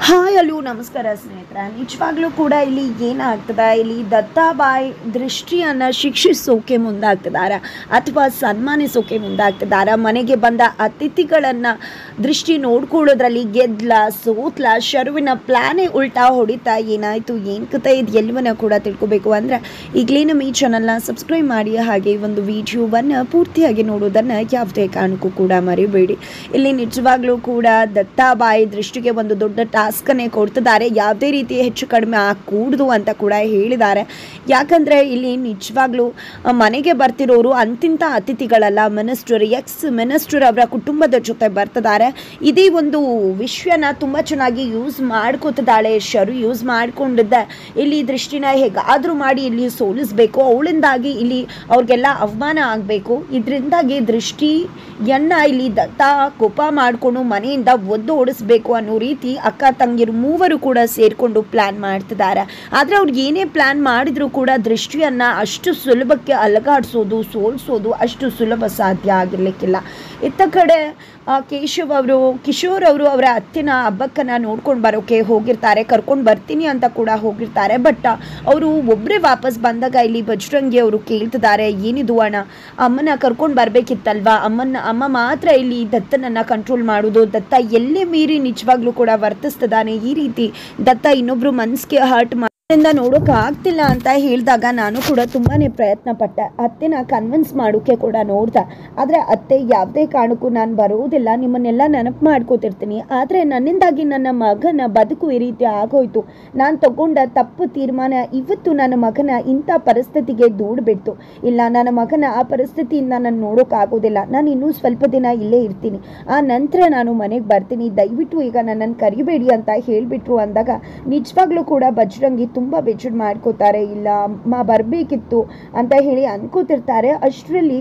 Hi hello ನಮಸ್ಕಾರ ಸ್ನೇಹಿತರೆ. ನಿಜವಾಗ್ಲೂ ಕೂಡ ಇಲ್ಲಿ ಏನಾಗ್ತದೆ, ಇಲ್ಲಿ ದತ್ತಾಬಾಯಿ ದೃಷ್ಟಿಯನ್ನು ಶಿಕ್ಷಿಸೋಕೆ ಮುಂದಾಗ್ತಿದ್ದಾರೆ ಅಥವಾ ಸನ್ಮಾನಿಸೋಕೆ ಮುಂದಾಗ್ತಿದ್ದಾರೆ. ಮನೆಗೆ ಬಂದ ಅತಿಥಿಗಳನ್ನು ದೃಷ್ಟಿ ನೋಡ್ಕೊಳ್ಳೋದ್ರಲ್ಲಿ ಗೆದ್ಲ ಸೋತ್ಲ ಶರುವಿನ ಪ್ಲಾನೇ ಉಲ್ಟಾ ಹೊಡಿತಾ ಏನಾಯಿತು ಏನು ಕತೆ ಇದು ಎಲ್ಲವನ್ನ ಕೂಡ ತಿಳ್ಕೊಬೇಕು ಅಂದರೆ ಈಗಲೇ ನಮ್ಮ ಈ ಚಾನಲ್ನ ಸಬ್ಸ್ಕ್ರೈಬ್ ಮಾಡಿ, ಹಾಗೆ ಒಂದು ವಿಡಿಯೋವನ್ನು ಪೂರ್ತಿಯಾಗಿ ನೋಡೋದನ್ನು ಯಾವುದೇ ಕಾರಣಕ್ಕೂ ಕೂಡ ಮರಿಬೇಡಿ. ಇಲ್ಲಿ ನಿಜವಾಗ್ಲೂ ಕೂಡ ದತ್ತಾಬಾಯಿ ದೃಷ್ಟಿಗೆ ಒಂದು ದೊಡ್ಡ ಟಾಸ್ಕನ್ನೇ ಕೊಡ್ತಿದ್ದಾರೆ. ಯಾವುದೇ ರೀತಿ ಹೆಚ್ಚು ಕಡಿಮೆ ಆಗಕೂಡ್ದು ಅಂತ ಕೂಡ ಹೇಳಿದ್ದಾರೆ. ಯಾಕಂದರೆ ಇಲ್ಲಿ ನಿಜವಾಗ್ಲೂ ಮನೆಗೆ ಬರ್ತಿರೋರು ಅಂತಿಂಥ ಅತಿಥಿಗಳಲ್ಲ, ಮಿನಿಸ್ಟರ್ ಎಕ್ಸ್ ಮಿನಿಸ್ಟರ್ ಅವರ ಕುಟುಂಬದ ಜೊತೆ ಬರ್ತಿದ್ದಾರೆ. ಇದೇ ಒಂದು ವಿಷಯನ ತುಂಬ ಚೆನ್ನಾಗಿ ಯೂಸ್ ಮಾಡ್ಕೋತಿದ್ದಾಳೆ ಶರು. ಯೂಸ್ ಮಾಡ್ಕೊಂಡಿದ್ದೆ ಇಲ್ಲಿ ದೃಷ್ಟಿನ ಹೇಗಾದರೂ ಮಾಡಿ ಇಲ್ಲಿ ಸೋಲಿಸಬೇಕು, ಅವಳಿಂದಾಗಿ ಇಲ್ಲಿ ಅವ್ರಿಗೆಲ್ಲ ಅವಮಾನ ಆಗಬೇಕು. ಇದರಿಂದಾಗಿ ದೃಷ್ಟಿಯನ್ನು ಇಲ್ಲಿ ದತ್ತ ಕೋಪ ಮಾಡಿಕೊಂಡು ಮನೆಯಿಂದ ಒದ್ದು ಓಡಿಸ್ಬೇಕು ಅನ್ನೋ ರೀತಿ ಅಕ್ಕ ತಂಗಿರು ಮೂವರು ಕೂಡ ಸೇರಿಕೊಂಡು ಪ್ಲ್ಯಾನ್ ಮಾಡ್ತಿದ್ದಾರೆ. ಆದರೆ ಅವ್ರು ಏನೇ ಪ್ಲ್ಯಾನ್ ಮಾಡಿದರೂ ಕೂಡ ದೃಷ್ಟಿಯನ್ನು ಅಷ್ಟು ಸುಲಭಕ್ಕೆ ಅಲಗಾಡಿಸೋದು ಸೋಲಿಸೋದು ಅಷ್ಟು ಸುಲಭ ಸಾಧ್ಯ ಆಗಿರಲಿಕ್ಕಿಲ್ಲ. ಇತ್ತ ಕಡೆ ಕಿಶೋರ್ ಅವರು ಅವರ ಅತ್ತಿನ ಹಬ್ಬಕ್ಕನ್ನು ನೋಡ್ಕೊಂಡು ಬರೋಕ್ಕೆ ಹೋಗಿರ್ತಾರೆ, ಕರ್ಕೊಂಡು ಬರ್ತೀನಿ ಅಂತ ಕೂಡ ಹೋಗಿರ್ತಾರೆ. ಬಟ್ ಅವರು ಒಬ್ಬರೇ ವಾಪಸ್ ಬಂದಾಗ ಇಲ್ಲಿ ಬಜರಂಗಿ ಅವರು ಕೇಳ್ತಿದ್ದಾರೆ, ಏನಿದು ಅಣ್ಣ, ಅಮ್ಮನ ಕರ್ಕೊಂಡು ಬರಬೇಕಿತ್ತಲ್ವಾ, ಅಮ್ಮ ಮಾತ್ರ ಇಲ್ಲಿ ದತ್ತನನ್ನು ಕಂಟ್ರೋಲ್ ಮಾಡೋದು, ದತ್ತ ಎಲ್ಲೇ ಮೀರಿ ನಿಜವಾಗ್ಲೂ ಕೂಡ ವರ್ತಿಸ್ತಿದ್ದಾನೆ, ಈ ರೀತಿ ದತ್ತ ಇನ್ನೊಬ್ರು ಮನಸ್ಸಿಗೆ ಹರ್ಟ್ ನೋಡೋಕೆ ಆಗ್ತಿಲ್ಲ ಅಂತ ಹೇಳಿದಾಗ ನಾನು ಕೂಡ ತುಂಬಾ ಪ್ರಯತ್ನ ಪಟ್ಟೆ, ಅತ್ತೆನ ಕನ್ವಿನ್ಸ್ ಮಾಡೋಕ್ಕೆ ಕೂಡ ನೋಡ್ದೆ. ಆದರೆ ಅತ್ತೆ ಯಾವುದೇ ಕಾರಣಕ್ಕೂ ನಾನು ಬರೋದಿಲ್ಲ, ನಿಮ್ಮನ್ನೆಲ್ಲ ನೆನಪು ಮಾಡ್ಕೋತಿರ್ತೀನಿ, ಆದರೆ ನನ್ನಿಂದಾಗಿ ನನ್ನ ಮಗನ ಬದುಕು ಈ ರೀತಿ ಆಗೋಯ್ತು, ನಾನು ತಗೊಂಡ ತಪ್ಪು ತೀರ್ಮಾನ ಇವತ್ತು ನನ್ನ ಮಗನ ಇಂಥ ಪರಿಸ್ಥಿತಿಗೆ ದೂಡ್ಬಿಡ್ತು. ಇಲ್ಲ, ನನ್ನ ಮಗನ ಆ ಪರಿಸ್ಥಿತಿಯಿಂದ ನಾನು ನೋಡೋಕ್ಕಾಗೋದಿಲ್ಲ, ನಾನು ಇನ್ನೂ ಸ್ವಲ್ಪ ದಿನ ಇಲ್ಲೇ ಇರ್ತೀನಿ, ಆ ನಂತರ ನಾನು ಮನೆಗೆ ಬರ್ತೀನಿ, ದಯವಿಟ್ಟು ಈಗ ನನ್ನನ್ನು ಕರಿಬೇಡಿ ಅಂತ ಹೇಳಿಬಿಟ್ರು ಅಂದಾಗ ನಿಜವಾಗ್ಲೂ ಕೂಡ ಬಜರಂಗಿ ತುಂಬ ಬೇಜಾರು ಮಾಡ್ಕೋತಾರೆ. ಇಲ್ಲ, ಅಮ್ಮ ಬರಬೇಕಿತ್ತು ಅಂತ ಹೇಳಿ ಅನ್ಕೋತಿರ್ತಾರೆ. ಅಷ್ಟರಲ್ಲಿ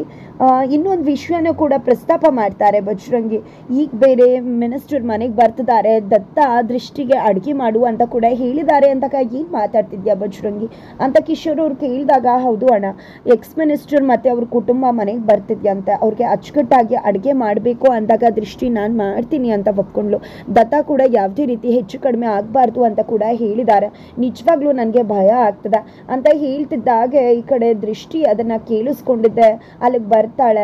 ಇನ್ನೊಂದು ವಿಷಯನೂ ಕೂಡ ಪ್ರಸ್ತಾಪ ಮಾಡ್ತಾರೆ ಬಜರಂಗಿ. ಈಗ ಬೇರೆ ಮಿನಿಸ್ಟರ್ ಮನೆಗೆ ಬರ್ತಿದ್ದಾರೆ, ದತ್ತ ದೃಷ್ಟಿಗೆ ಅಡುಗೆ ಮಾಡು ಅಂತ ಕೂಡ ಹೇಳಿದ್ದಾರೆ ಅಂತ ಏನು ಮಾತಾಡ್ತಿದ್ಯಾ ಬಜರಂಗಿ ಅಂತ ಕಿಶೋರ್ ಅವ್ರು ಕೇಳಿದಾಗ, ಹೌದು ಅಣ್ಣ, ಎಕ್ಸ್ ಮಿನಿಸ್ಟರ್ ಮತ್ತು ಅವ್ರ ಕುಟುಂಬ ಮನೆಗೆ ಬರ್ತಿದ್ಯಂತೆ, ಅವ್ರಿಗೆ ಅಚ್ಚುಕಟ್ಟಾಗಿ ಅಡುಗೆ ಮಾಡಬೇಕು ಅಂದಾಗ ದೃಷ್ಟಿ ನಾನು ಮಾಡ್ತೀನಿ ಅಂತ ಒಪ್ಕೊಂಡ್ಲು. ದತ್ತ ಕೂಡ ಯಾವುದೇ ರೀತಿ ಹೆಚ್ಚು ಕಡಿಮೆ ಆಗಬಾರ್ದು ಅಂತ ಕೂಡ ಹೇಳಿದ್ದಾರೆ. ನಿಜವಾಗ್ಲೂ ನನಗೆ ಭಯ ಆಗ್ತದೆ ಅಂತ ಹೇಳ್ತಿದ್ದಾಗೆ ಈ ಕಡೆ ದೃಷ್ಟಿ ಅದನ್ನು ಕೇಳಿಸ್ಕೊಂಡಿದ್ದೆ ಅಲ್ಲಿಗೆ ಬರ್ತಾಳೆ.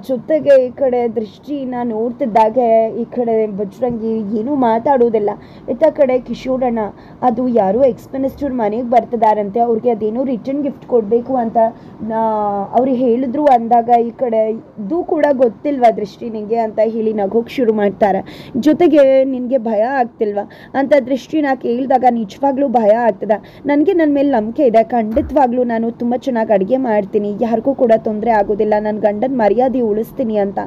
ಜೊತೆಗೆ ಈ ಕಡೆ ದೃಷ್ಟಿನ ನೋಡ್ತಿದ್ದಾಗೆ ಈ ಕಡೆ ಬಜರಂಗಿ ಏನೂ ಮಾತಾಡೋದಿಲ್ಲ. ಇತ್ತ ಕಡೆ ಕಿಶೋರಣ್ಣ, ಅದು ಯಾರೋ ಎಕ್ಸ್ ಮಿನಿಸ್ಟರ್ ಮನೆಗೆ ಬರ್ತಿದಾರಂತೆ, ಅವ್ರಿಗೆ ಅದೇನೋ ರಿಟರ್ನ್ ಗಿಫ್ಟ್ ಕೊಡಬೇಕು ಅಂತ ಅವ್ರು ಹೇಳಿದ್ರು ಅಂದಾಗ ಈ ಕಡೆ ಇದು ಕೂಡ ಗೊತ್ತಿಲ್ವಾ ದೃಷ್ಟಿನಿಗೆ ಅಂತ ಹೇಳಿ ನಗೋಕ್ಕೆ ಶುರು ಮಾಡ್ತಾರೆ. ಜೊತೆಗೆ ನಿನಗೆ ಭಯ ಆಗ್ತಿಲ್ವಾ ಅಂತ ದೃಷ್ಟಿನ ಕೇಳಿದಾಗ ನಿಜವಾಗ್ಲೂ ಭಯ ಆಗ್ತದೆ, ನನಗೆ ನನ್ನ ಮೇಲೆ ನಂಬಿಕೆ ಇದೆ, ಖಂಡಿತವಾಗ್ಲೂ ನಾನು ತುಂಬ ಚೆನ್ನಾಗಿ ಅಡುಗೆ ಮಾಡ್ತೀನಿ, ಯಾರಿಗೂ ಕೂಡ ತೊಂದರೆ ಆಗೋದಿಲ್ಲ, ನನ್ನ ಗಂಡನ ಮರ್ಯಾದೆ ಉಳಿಸ್ತೀನಿ ಅಂತ.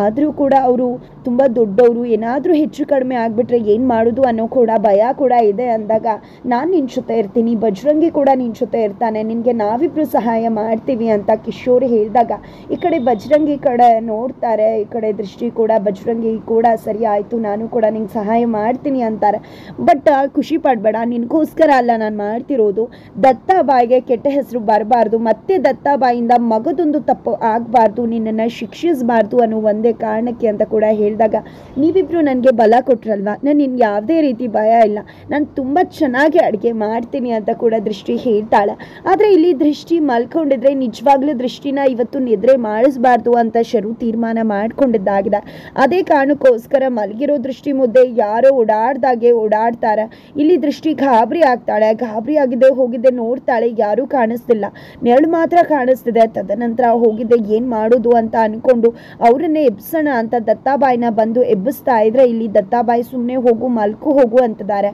ಆದರೂ ಕೂಡ ಅವರು ತುಂಬ ದೊಡ್ಡವರು, ಏನಾದರೂ ಹೆಚ್ಚು ಕಡಿಮೆ ಆಗಿಬಿಟ್ರೆ ಏನು ಮಾಡೋದು ಅನ್ನೋ ಕೂಡ ಭಯ ಕೂಡ ಇದೆ ಅಂದಾಗ ನಾನು ನಿನ್ನ ಜೊತೆ ಇರ್ತೀನಿ, ಬಜರಂಗಿ ಕೂಡ ನಿನ್ನ ಜೊತೆ ಇರ್ತಾನೆ, ನಿನಗೆ ನಾವಿಬ್ಬರು ಸಹಾಯ ಮಾಡ್ತೀವಿ ಅಂತ ಕಿಶೋರ್ ಹೇಳಿದಾಗ ಈ ಕಡೆ ಬಜರಂಗಿ ಕಡೆ ನೋಡ್ತಾರೆ. ಈ ಕಡೆ ದೃಷ್ಟಿ ಕೂಡ ಬಜರಂಗಿ ಕೂಡ ಸರಿ ಆಯಿತು, ನಾನು ಕೂಡ ನಿಂಗೆ ಸಹಾಯ ಮಾಡ್ತೀನಿ ಅಂತಾರೆ. ಬಟ್ ಖುಷಿ ಪಡಬೇಡ, ನಿನಗೋಸ್ಕರ ಅಲ್ಲ ನಾನು ಮಾಡ್ತಿರೋದು, ದತ್ತಾಬಾಯಿಗೆ ಕೆಟ್ಟ ಹೆಸರು ಬರಬಾರ್ದು, ಮತ್ತೆ ದತ್ತಾಬಾಯಿಂದ ಮಗದೊಂದು ತಪ್ಪು ಆಗಬಾರ್ದು, ನಿನ್ನನ್ನು ಶಿಕ್ಷಿಸಬಾರ್ದು ಅನ್ನೋ ಒಂದೇ ಕಾರಣಕ್ಕೆ ಅಂತ ಕೂಡ ಹೇಳಿದಾಗ ನೀವಿಬ್ಬರು ನನಗೆ ಬಲ ಕೊಟ್ರಲ್ವ, ನಾನು ನಿನ್ಗೆ ಯಾವುದೇ ರೀತಿ ಭಯ ಇಲ್ಲ, ನಾನು ತುಂಬ ಚೆನ್ನಾಗಿ ಅಡುಗೆ ಮಾಡ್ತೀನಿ ಅಂತ ಕೂಡ ದೃಷ್ಟಿ ಹೇಳ್ತಾಳೆ. ಆದರೆ ಇಲ್ಲಿ ದೃಷ್ಟಿ ಮಲ್ಕೊಂಡಿದ್ರೆ ನಿಜವಾಗ್ಲೂ ದೃಷ್ಟಿನ ಇವತ್ತು ನಿದ್ರೆ ಮಾಡಿಸ್ಬಾರ್ದು ಅಂತ ಶರು ತೀರ್ಮಾನ ಮಾಡ್ಕೊಂಡಿದ್ದಾಗಿದೆ. ಅದೇ ಕಾರಣಕ್ಕೋಸ್ಕರ ಮಲಗಿರೋ ದೃಷ್ಟಿ ಮುದ್ದೆ ಯಾರೋ ಓಡಾಡ್ದಾಗೆ ಓಡಾಡ್ತಾರೆ. ಇಲ್ಲಿ ದೃಷ್ಟಿ ಗಾಬರಿ ಆಗ್ತಾಳೆ, ಗಾಬರಿ ಆಗಿದ್ದೆ ಹೋಗಿದ್ದೆ ನೋಡ್ತಾಳೆ, ಯಾರೂ ಕಾಣಿಸ್ತಿಲ್ಲ, ನೆರಳು ಮಾತ್ರ ಕಾಣಿಸ್ತಿದೆ. ತದನಂತರ ಹೋಗಿದ್ದೆ ಏನು ಮಾಡೋದು ಅಂತ ಅಂದ್ಕೊಂಡು ಅವರನ್ನೇ ಎಬ್ಸೋಣ ಅಂತ ದತ್ತಾಬಾಯಿನ ಬಂದು ಎಬ್ಬಿಸ್ತಾ ಇದ್ರೆ ಇಲ್ಲಿ ದತ್ತಾಬಾಯಿ ಸುಮ್ಮನೆ ಹೋಗು ಮಲ್ಕು ಹೋಗು ಅಂತಿದ್ದಾರೆ.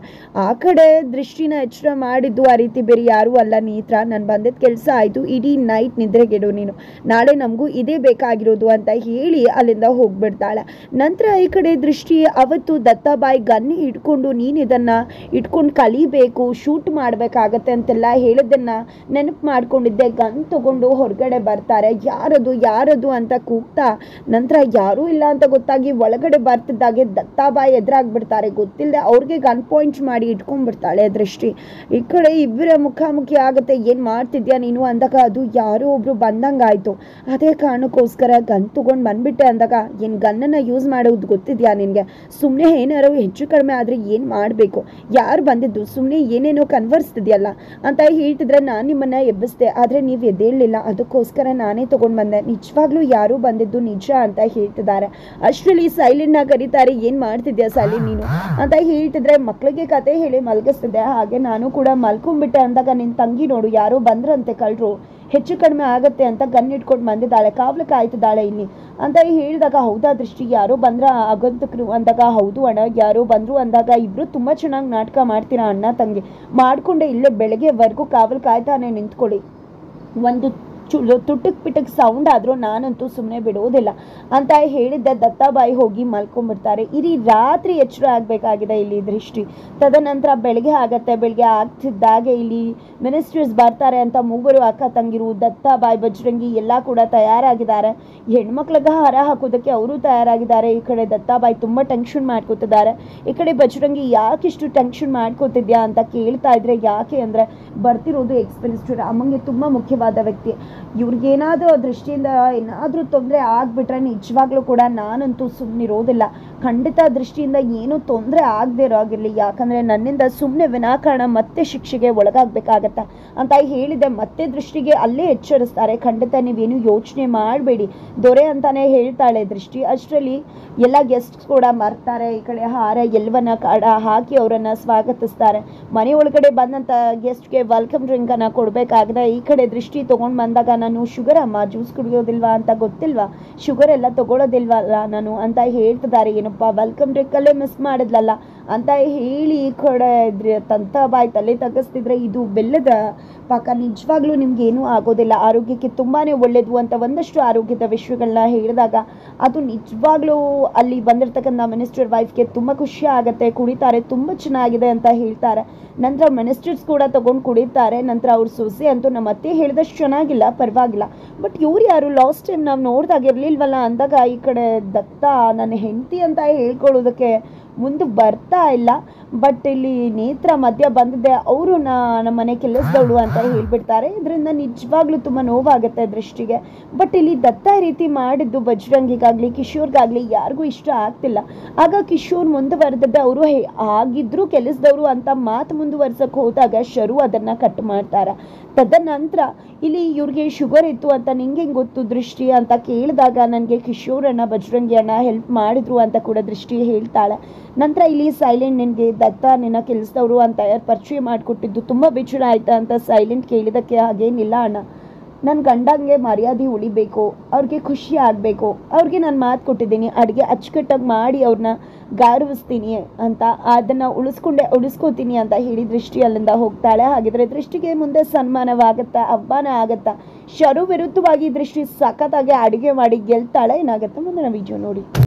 ಆ ಕಡೆ ದೃಷ್ಟಿನ ಎಚ್ಚರ ಮಾಡಿದ್ದು ಆ ರೀತಿ ಬೇರೆ ಯಾರೂ ಅಲ್ಲ, ನೀತ್ರ ನಾನು ಬಂದಿದ್ದ ಕೆಲಸ ಆಯಿತು, ಇಡೀ ನೈಟ್ ನಿದ್ರೆಗೆಡು ನೀನು, ನಾಳೆ ನಮಗೂ ಇದೇ ಬೇಕಾಗಿರೋದು ಅಂತ ಹೇಳಿ ಅಲ್ಲಿಂದ ಹೋಗ್ಬಿಡ್ತಾಳೆ. ನಂತರ ಈ ಕಡೆ ದೃಷ್ಟಿ ಅವತ್ತು ದತ್ತಾಬಾಯಿ ಗನ್ನಿ ಇಟ್ಕೊಂಡು ನೀನು ಇದನ್ನು ಇಟ್ಕೊಂಡು ಕಲಿಬೇಕು ಮಾಡಬೇಕು, ಶೂಟ್ ಮಾಡಬೇಕಾಗತ್ತೆ ಅಂತೆಲ್ಲ ಹೇಳಿದ್ದನ್ನು ನೆನಪು ಮಾಡ್ಕೊಂಡಿದ್ದೆ. ಗನ್ ತೊಗೊಂಡು ಹೊರಗಡೆ ಬರ್ತಾರೆ. ಯಾರದು ಅಂತ ಕೂಗ್ತಾ ನಂತರ ಯಾರೂ ಇಲ್ಲ ಅಂತ ಗೊತ್ತಾಗಿ ಒಳಗಡೆ ಬರ್ತಿದ್ದಾಗೆ ದತ್ತಾಬಾಯಿ ಎದುರಾಗ್ಬಿಡ್ತಾರೆ. ಗೊತ್ತಿಲ್ಲದೆ ಅವ್ರಿಗೆ ಗನ್ ಪಾಯಿಂಟ್ ಮಾಡಿ ಇಟ್ಕೊಂಡ್ಬಿಡ್ತಾಳೆ ದೃಷ್ಟಿ. ಈ ಕಡೆ ಇಬ್ಬರ ಮುಖಾಮುಖಿ ಆಗುತ್ತೆ. ಏನು ಮಾಡ್ತಿದ್ಯಾ ನೀನು ಅಂದಾಗ ಅದು ಯಾರೋ ಒಬ್ರು ಬಂದಂಗಾಯ್ತು. ಅದೇ ಕಾರಣಕ್ಕೋಸ್ಕರ ಗನ್ ತೊಗೊಂಡು ಬಂದ್ಬಿಟ್ಟೆ ಅಂದಾಗ, ಏನು ಗನ್ನನ್ನು ಯೂಸ್ ಮಾಡೋದು ಗೊತ್ತಿದ್ಯಾ ನಿನಗೆ? ಸುಮ್ಮನೆ ಏನಾರು ಹೆಚ್ಚು ಕಡಿಮೆ ಆದರೆ ಏನು ಮಾಡಬೇಕು? ಯಾರು ಬಂದಿದ್ದು? ಸುಮ್ಮನೆ ಏನೇನೋ ಕನ್ವರ್ಸ್ತಿದ್ಯಲ್ಲ ಅಂತ ಹೇಳ್ತಿದ್ರೆ ನಾನು ನಿಮ್ಮನ್ನು ಎಬ್ಬಿಸ್ದೆ, ಆದರೆ ನೀವು ಎದ್ದೇಳಲಿಲ್ಲ, ಅದಕ್ಕೋಸ್ಕರ ನಾನೇ ತೊಗೊಂಡು ಬಂದೆ. ನಿಜವಾಗ್ಲೂ ಯಾರೂ ಬಂದಿದ್ದು ನಿಜ ಅಂತ ಹೇಳ್ತಿದ್ದಾರೆ. ಅಷ್ಟರಲ್ಲಿ ಸೈಲೆಂಟ್ನ ಕರೀತಾರೆ. ಏನು ಮಾಡ್ತಿದ್ಯಾ ಸೈಲೆಂಟ್ ನೀನು ಅಂತ ಹೇಳ್ತಿದ್ರೆ, ಮಕ್ಕಳಿಗೆ ಕತೆ ಹೇಳಿ ಮಲಗಿಸ್ತಿದ್ದೆ, ಹಾಗೆ ನಾನು ಕೂಡ ಮಲ್ಕೊಂಡ್ಬಿಟ್ಟೆ ಅಂದಾಗ ನಿನ್ನ ತಂಗಿ ನೋಡು ಯಾರೋ ಬಂದ್ರಂತೆ ಕಳ್ಳರು, ಹೆಚ್ಚು ಕಡಿಮೆ ಆಗತ್ತೆ ಅಂತ ಗನ್ ಇಟ್ಕೊಂಡು ಬಂದಿದ್ದಾಳೆ, ಕಾವಲು ಕಾಯ್ತಿದ್ದಾಳೆ ಇಲ್ಲಿ ಅಂತ ಹೇಳಿದಾಗ, ಹೌದಾ ದೃಷ್ಟಿ ಯಾರೋ ಬಂದ್ರ ಆಗಂತಕರು ಅಂದಾಗ, ಹೌದು ಅಣ್ಣ ಯಾರೋ ಬಂದರು ಅಂದಾಗ, ಇಬ್ಬರು ತುಂಬ ಚೆನ್ನಾಗಿ ನಾಟಕ ಮಾಡ್ತೀರಾ ಅಣ್ಣ ತಂಗಿ, ಮಾಡಿಕೊಂಡೆ ಇಲ್ಲೇ ಬೆಳಗ್ಗೆವರೆಗೂ ಕಾವಲು ಕಾಯ್ತಾನೆ ನಿಂತ್ಕೊಳ್ಳಿ, ಒಂದು ತುಟಕ್ ಪಿಟಕ್ ಸೌಂಡ್ ಆದರೂ ನಾನಂತೂ ಸುಮ್ಮನೆ ಬಿಡೋದಿಲ್ಲ ಅಂತ ಹೇಳಿದ್ದೆ. ದತ್ತಾಬಾಯಿ ಹೋಗಿ ಮಲ್ಕೊಂಡ್ಬಿಡ್ತಾರೆ. ಇಡೀ ರಾತ್ರಿ ಎಚ್ಚರ ಆಗಬೇಕಾಗಿದೆ ಇಲ್ಲಿ ದೃಷ್ಟಿ. ತದನಂತರ ಬೆಳಗ್ಗೆ ಆಗತ್ತೆ. ಬೆಳಗ್ಗೆ ಆಗ್ತಿದ್ದಾಗೆ ಇಲ್ಲಿ ಮಿನಿಸ್ಟರ್ಸ್ ಬರ್ತಾರೆ ಅಂತ ಮೂವರು ಅಕ್ಕ ತಂಗಿರು, ದತ್ತಾಬಾಯಿ, ಬಜರಂಗಿ ಎಲ್ಲ ಕೂಡ ತಯಾರಾಗಿದ್ದಾರೆ. ಹೆಣ್ಮಕ್ಳಿಗೆ ಹಾರ ಹಾಕೋದಕ್ಕೆ ಅವರು ತಯಾರಾಗಿದ್ದಾರೆ. ಈ ಕಡೆ ದತ್ತಾಬಾಯಿ ತುಂಬ ಟೆನ್ಷನ್ ಮಾಡ್ಕೋತಿದ್ದಾರೆ. ಈ ಕಡೆ ಬಜರಂಗಿ ಯಾಕಿಷ್ಟು ಟೆನ್ಷನ್ ಮಾಡ್ಕೋತಿದ್ಯಾ ಅಂತ ಕೇಳ್ತಾ ಇದ್ರೆ, ಯಾಕೆ ಅಂದರೆ ಬರ್ತಿರೋದು ಎಕ್ಸ್ಪೆನ್ಸ್ಟರ್ ಅಮ್ಮಂಗೆ ತುಂಬ ಮುಖ್ಯವಾದ ವ್ಯಕ್ತಿ, ಇವ್ರಿಗೇನಾದರೂ ದೃಷ್ಟಿಯಿಂದ ಏನಾದರೂ ತೊಂದರೆ ಆಗಿಬಿಟ್ರೆ ನಿಜವಾಗ್ಲೂ ಕೂಡ ನಾನಂತೂ ಸುಮ್ಮನಿರೋದಿಲ್ಲ. ಖಂಡಿತ ದೃಷ್ಟಿಯಿಂದ ಏನೂ ತೊಂದರೆ ಆಗದೆ ಇರೋಗಿರಲಿ, ಯಾಕಂದರೆ ನನ್ನಿಂದ ಸುಮ್ಮನೆ ವಿನಾಕಾರಣ ಮತ್ತೆ ಶಿಕ್ಷೆಗೆ ಒಳಗಾಗಬೇಕಾಗತ್ತ ಅಂತ ಹೇಳಿದೆ. ಮತ್ತೆ ದೃಷ್ಟಿಗೆ ಅಲ್ಲೇ ಎಚ್ಚರಿಸ್ತಾರೆ. ಖಂಡಿತ ನೀವೇನು ಯೋಚನೆ ಮಾಡಬೇಡಿ ದೊರೆ ಅಂತಾನೆ ಹೇಳ್ತಾಳೆ ದೃಷ್ಟಿ. ಅಷ್ಟರಲ್ಲಿ ಎಲ್ಲ ಗೆಸ್ಟ್ಸ್ ಕೂಡ ಬರ್ತಾರೆ. ಈ ಕಡೆ ಹಾರ ಎಲ್ಲವನ್ನ ಕಾಡ ಹಾಕಿ ಅವರನ್ನು ಸ್ವಾಗತಿಸ್ತಾರೆ. ಮನೆ ಒಳಗಡೆ ಬಂದಂಥ ಗೆಸ್ಟ್ಗೆ ವೆಲ್ಕಮ್ ಡ್ರಿಂಕನ್ನು ಕೊಡಬೇಕಾಗಿದೆ. ಈ ಕಡೆ ದೃಷ್ಟಿ ತೊಗೊಂಡು ಬಂದಾಗ, ನಾನು ಶುಗರ್ ಅಮ್ಮ, ಜ್ಯೂಸ್ ಕುಡಿಯೋದಿಲ್ವಾ ಅಂತ ಗೊತ್ತಿಲ್ವಾ, ಶುಗರ್ ಎಲ್ಲ ತಗೊಳ್ಳೋದಿಲ್ವಲ್ಲ ನಾನು ಅಂತ ಹೇಳ್ತಿದ್ದಾರೆ. ಏನಪ್ಪ ವೆಲ್ಕಮ್ ಡ್ರಿಂಕಲ್ಲೇ ಮಿಸ್ ಮಾಡಿದ್ಲಲ್ಲ ಅಂತ ಹೇಳಿ ಈ ಕಡೆ ತಂತಾಬಾಯಿ ತಲೆ ತಗ್ಗಿಸ್ತಿದ್ರೆ, ಇದು ಬೆಲ್ಲದ ಪಾಕ, ನಿಜವಾಗ್ಲೂ ನಿಮ್ಗೇನೂ ಆಗೋದಿಲ್ಲ, ಆರೋಗ್ಯಕ್ಕೆ ತುಂಬಾ ಒಳ್ಳೆಯದು ಅಂತ ಒಂದಷ್ಟು ಆರೋಗ್ಯದ ವಿಷಯಗಳನ್ನ ಹೇಳಿದಾಗ, ಅದು ನಿಜವಾಗ್ಲೂ ಅಲ್ಲಿ ಬಂದಿರ್ತಕ್ಕಂಥ ಮಿನಿಸ್ಟರ್ ವೈಫ್ಗೆ ತುಂಬ ಖುಷಿ ಆಗುತ್ತೆ. ಕುಡಿತಾರೆ, ತುಂಬ ಚೆನ್ನಾಗಿದೆ ಅಂತ ಹೇಳ್ತಾರೆ. ನಂತರ ಮಿನಿಸ್ಟರ್ಸ್ ಕೂಡ ತೊಗೊಂಡು ಕುಡಿತಾರೆ. ನಂತರ ಅವ್ರ ಸೊಸೆ ಅಂತೂ ನಮ್ಮ ಅತ್ತೆ ಹೇಳಿದಷ್ಟು ಚೆನ್ನಾಗಿಲ್ಲ, ಪರವಾಗಿಲ್ಲ, ಬಟ್ ಇವ್ರು ಯಾರು ಲಾಸ್ಟ್ ಟೈಮ್ ನಾವು ನೋಡಿದಾಗ ಇರಲಿಲ್ವಲ್ಲ ಅಂದಾಗ, ಈ ಕಡೆ ದತ್ತ ನನ್ನ ಹೆಂಡತಿ ಅಂತ ಹೇಳ್ಕೊಳ್ಳೋದಕ್ಕೆ ಮುಂದೆ ಬರ್ತಾ ಇಲ್ಲ. ಬಟ್ ಇಲ್ಲಿ ನೇತ್ರ ಮಧ್ಯ ಬಂದಿದ್ದೆ, ಅವರು ನಮ್ಮ ಮನೆ ಕೆಲಸದವಳು ಅಂತ ಹೇಳ್ಬಿಡ್ತಾರೆ. ಇದರಿಂದ ನಿಜವಾಗ್ಲೂ ತುಂಬ ನೋವಾಗುತ್ತೆ ದೃಷ್ಟಿಗೆ. ಬಟ್ ಇಲ್ಲಿ ದತ್ತ ರೀತಿ ಮಾಡಿದ್ದು ಬಜರಂಗಿಗಾಗಲಿ ಕಿಶೋರ್ಗಾಗಲಿ ಯಾರಿಗೂ ಇಷ್ಟ ಆಗ್ತಿಲ್ಲ. ಆಗ ಕಿಶೋರ್ ಮುಂದುವರೆದದ್ದು ಅವರು ಆಗಿದ್ರು ಕೆಲಸದವರು ಅಂತ ಮಾತು ಮುಂದುವರ್ಸಕ್ಕೆ ಹೋದಾಗ ಶರು ಅದನ್ನು ಕಟ್ ಮಾಡ್ತಾರೆ. ತದನಂತರ ಇಲ್ಲಿ ಇವ್ರಿಗೆ ಶುಗರ್ ಇತ್ತು ಅಂತ ನಿಂಗೆ ಹೆಂಗೆ ಗೊತ್ತು ದೃಷ್ಟಿ ಅಂತ ಕೇಳಿದಾಗ, ನನಗೆ ಕಿಶೋರಣ್ಣ ಬಜರಂಗಿ ಅಣ್ಣ ಹೆಲ್ಪ್ ಮಾಡಿದ್ರು ಅಂತ ಕೂಡ ದೃಷ್ಟಿ ಹೇಳ್ತಾಳೆ. ನಂತರ ಇಲ್ಲಿ ಸೈಲೆಂಟ್, ನಿನಗೆ ದತ್ತ ನಿನ್ನ ಕೆಲಸದವರು ಅಂತ ಪರಿಚಯ ಮಾಡಿಕೊಟ್ಟಿದ್ದು ತುಂಬ ಬೇಜಾರ ಆಯ್ತಾ ಅಂತ ಸೈಲೆಂಟ್ ಕೇಳಿದಕ್ಕೆ, ಹಾಗೇನಿಲ್ಲ ಅಣ್ಣ, ನನ್ನ ಗಂಡಂಗೆ ಮರ್ಯಾದೆ ಉಳಿಬೇಕು, ಅವ್ರಿಗೆ ಖುಷಿ ಆಗಬೇಕು, ಅವ್ರಿಗೆ ನಾನು ಮಾತು ಕೊಟ್ಟಿದ್ದೀನಿ, ಅಡುಗೆ ಅಚ್ಚುಕಟ್ಟಾಗಿ ಮಾಡಿ ಅವ್ರನ್ನ ಗೌರವಿಸ್ತೀನಿ ಅಂತ, ಅದನ್ನು ಉಳಿಸ್ಕೋತೀನಿ ಅಂತ ಹೇಳಿ ದೃಷ್ಟಿ ಅಲ್ಲಿಂದ ಹೋಗ್ತಾಳೆ. ಹಾಗಿದ್ರೆ ದೃಷ್ಟಿಗೆ ಮುಂದೆ ಸನ್ಮಾನವಾಗುತ್ತಾ, ಅವಮಾನ ಆಗುತ್ತಾ? ಶರು ವಿರುದ್ಧವಾಗಿ ದೃಷ್ಟಿ ಸಖತ್ತಾಗಿ ಅಡುಗೆ ಮಾಡಿ ಗೆಲ್ತಾಳೆ. ಏನಾಗುತ್ತೆ ಮುಂದಿನ ವಿಡಿಯೋ ನೋಡಿ.